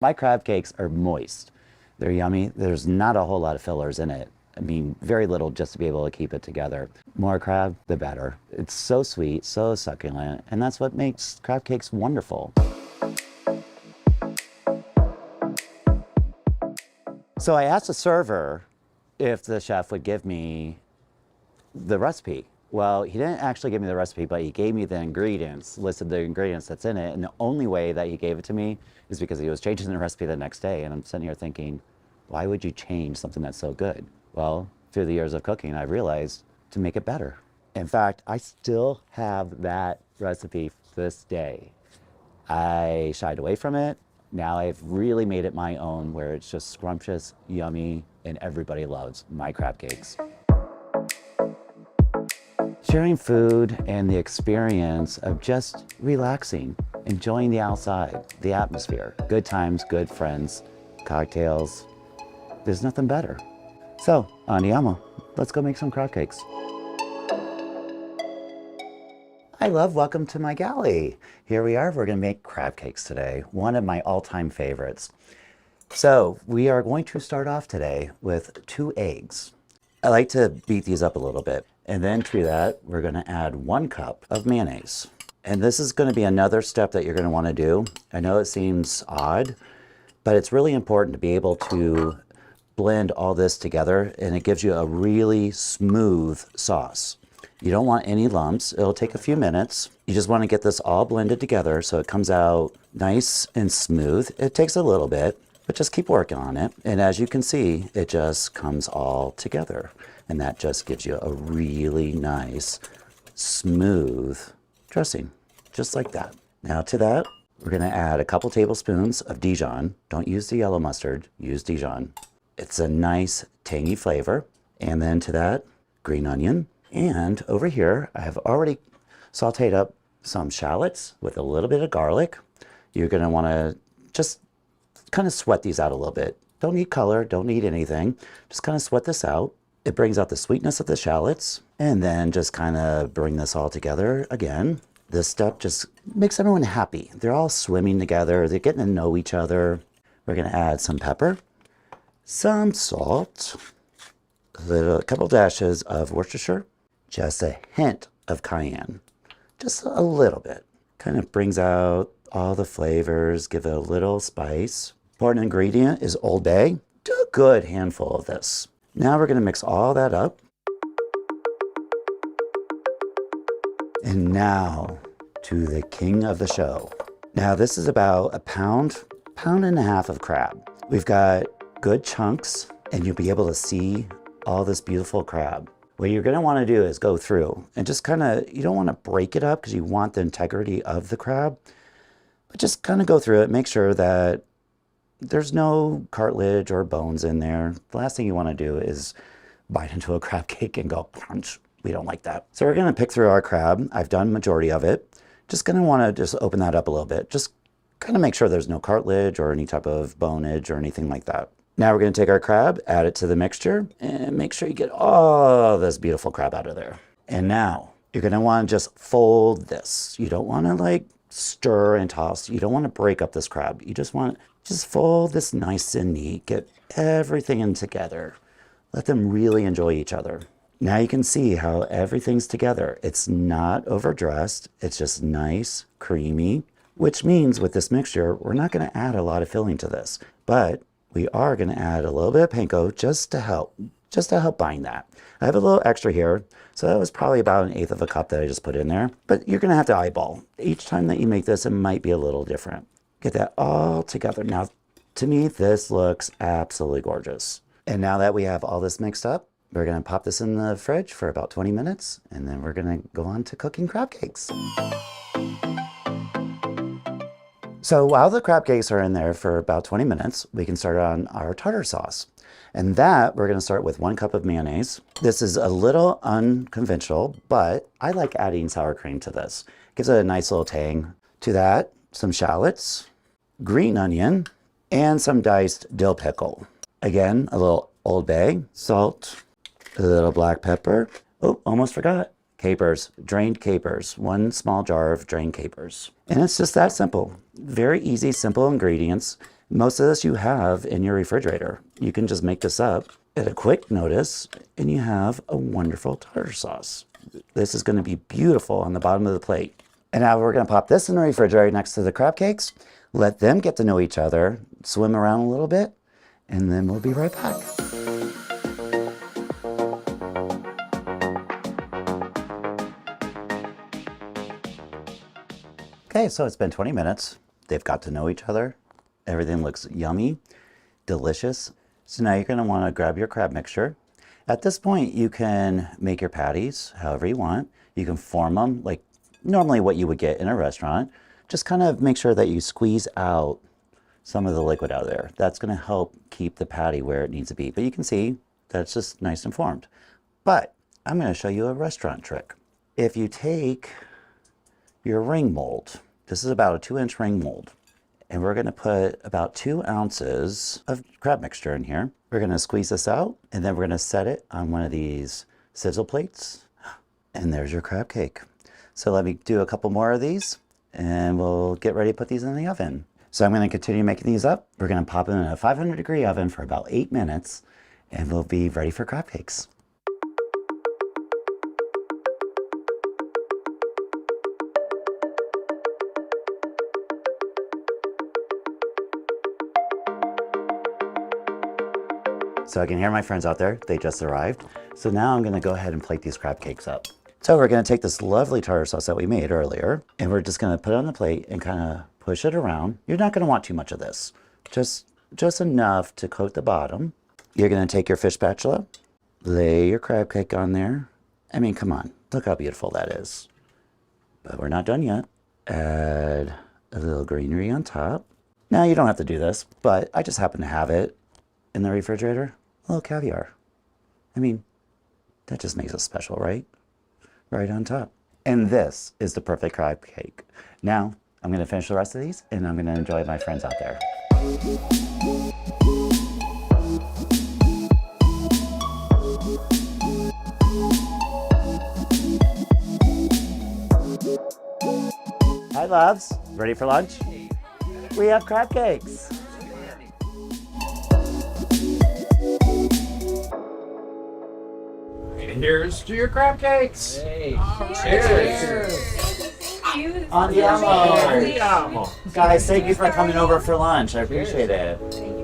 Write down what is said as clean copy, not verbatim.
My crab cakes are moist. They're yummy. There's not a whole lot of fillers in it. I mean, very little just to be able to keep it together. More crab, the better. It's so sweet, so succulent, and that's what makes crab cakes wonderful. So I asked the server if the chef would give me the recipe. Well, he didn't actually give me the recipe, but he gave me the ingredients, listed the ingredients that's in it. And the only way that he gave it to me is because he was changing the recipe the next day. And I'm sitting here thinking, why would you change something that's so good? Well, through the years of cooking, I realized to make it better. In fact, I still have that recipe this day. I shied away from it. Now I've really made it my own, where it's just scrumptious, yummy, and everybody loves my crab cakes. Sharing food and the experience of just relaxing, enjoying the outside, the atmosphere, good times, good friends, cocktails. There's nothing better. So, andiamo, let's go make some crab cakes. Hi love, welcome to my galley. Here we are, we're gonna make crab cakes today, one of my all-time favorites. So we are going to start off today with 2 eggs. I like to beat these up a little bit. And then to that, we're gonna add 1 cup of mayonnaise. And this is gonna be another step that you're gonna wanna do. I know it seems odd, but it's really important to be able to blend all this together, and it gives you a really smooth sauce. You don't want any lumps. It'll take a few minutes. You just want to get this all blended together so it comes out nice and smooth. It takes a little bit, but just keep working on it. And as you can see, it just comes all together. And that just gives you a really nice, smooth dressing, just like that. Now to that, we're gonna add a couple tablespoons of Dijon. Don't use the yellow mustard, use Dijon. It's a nice tangy flavor. And then to that, green onion. And over here, I have already sauteed up some shallots with a little bit of garlic. You're gonna wanna just kind of sweat these out a little bit. Don't need color, don't need anything. Just kind of sweat this out. It brings out the sweetness of the shallots, and then just kind of bring this all together again. This step just makes everyone happy. They're all swimming together, they're getting to know each other. We're gonna add some pepper, some salt, a couple dashes of Worcestershire, just a hint of cayenne, just a little bit. Kind of brings out all the flavors, give it a little spice. Important ingredient is Old Bay. Do a good handful of this. Now we're gonna mix all that up. And now to the king of the show. Now this is about a pound and a half of crab. We've got good chunks, and you'll be able to see all this beautiful crab. What you're gonna wanna do is go through and just kinda, you don't wanna break it up because you want the integrity of the crab, but just kinda go through it, make sure that there's no cartilage or bones in there. The last thing you wanna do is bite into a crab cake and go crunch. We don't like that. So we're gonna pick through our crab. I've done majority of it. Just gonna wanna just open that up a little bit. Just kinda make sure there's no cartilage or any type of bonage or anything like that. Now we're gonna take our crab, add it to the mixture, and make sure you get all this beautiful crab out of there. And now you're gonna wanna just fold this. You don't wanna like stir and toss. You don't wanna break up this crab. You just want, just fold this nice and neat, get everything in together. Let them really enjoy each other. Now you can see how everything's together. It's not overdressed, it's just nice, creamy, which means with this mixture, we're not gonna add a lot of filling to this, but we are gonna add a little bit of Panko just to help bind that. I have a little extra here, so that was probably about 1/8 of a cup that I just put in there, but you're gonna have to eyeball. Each time that you make this, it might be a little different. Get that all together. Now, to me, this looks absolutely gorgeous. And now that we have all this mixed up, we're gonna pop this in the fridge for about 20 minutes, and then we're gonna go on to cooking crab cakes. So while the crab cakes are in there for about 20 minutes, we can start on our tartar sauce. And that, we're gonna start with 1 cup of mayonnaise. This is a little unconventional, but I like adding sour cream to this. Gives it a nice little tang. To that, some shallots, green onion, and some diced dill pickle. Again, a little Old Bay, salt, a little black pepper. Oh, almost forgot. Capers, drained capers, 1 small jar of drained capers. And it's just that simple. Very easy, simple ingredients. Most of this you have in your refrigerator. You can just make this up at a quick notice and you have a wonderful tartar sauce. This is going to be beautiful on the bottom of the plate. And now we're going to pop this in the refrigerator next to the crab cakes, let them get to know each other, swim around a little bit, and then we'll be right back. Okay, so it's been 20 minutes. They've got to know each other. Everything looks yummy, delicious. So now you're going to want to grab your crab mixture. At this point, you can make your patties however you want. You can form them like normally what you would get in a restaurant. Just kind of make sure that you squeeze out some of the liquid out of there. That's going to help keep the patty where it needs to be. But you can see that it's just nice and formed. But I'm going to show you a restaurant trick. If you take your ring mold, this is about a 2-inch ring mold, and we're going to put about 2 ounces of crab mixture in here. We're going to squeeze this out, and then we're going to set it on one of these sizzle plates, and there's your crab cake. So let me do a couple more of these, and we'll get ready to put these in the oven. So I'm going to continue making these up. We're going to pop them in a 500-degree oven for about 8 minutes, and we'll be ready for crab cakes. So I can hear my friends out there, they just arrived. So now I'm gonna go ahead and plate these crab cakes up. So we're gonna take this lovely tartar sauce that we made earlier, and we're just gonna put it on the plate and kind of push it around. You're not gonna want too much of this, just enough to coat the bottom. You're gonna take your fish spatula, lay your crab cake on there. I mean, come on, look how beautiful that is. But we're not done yet. Add a little greenery on top. Now you don't have to do this, but I just happen to have it in the refrigerator. A little caviar. I mean, that just makes it special, right? Right on top. And this is the perfect crab cake. Now, I'm gonna finish the rest of these and I'm gonna enjoy my friends out there. Hi, loves. Ready for lunch? We have crab cakes. Here's to your crab cakes. Hey. Cheers. Andiamo. Guys, thank you for coming over for lunch. I appreciate it.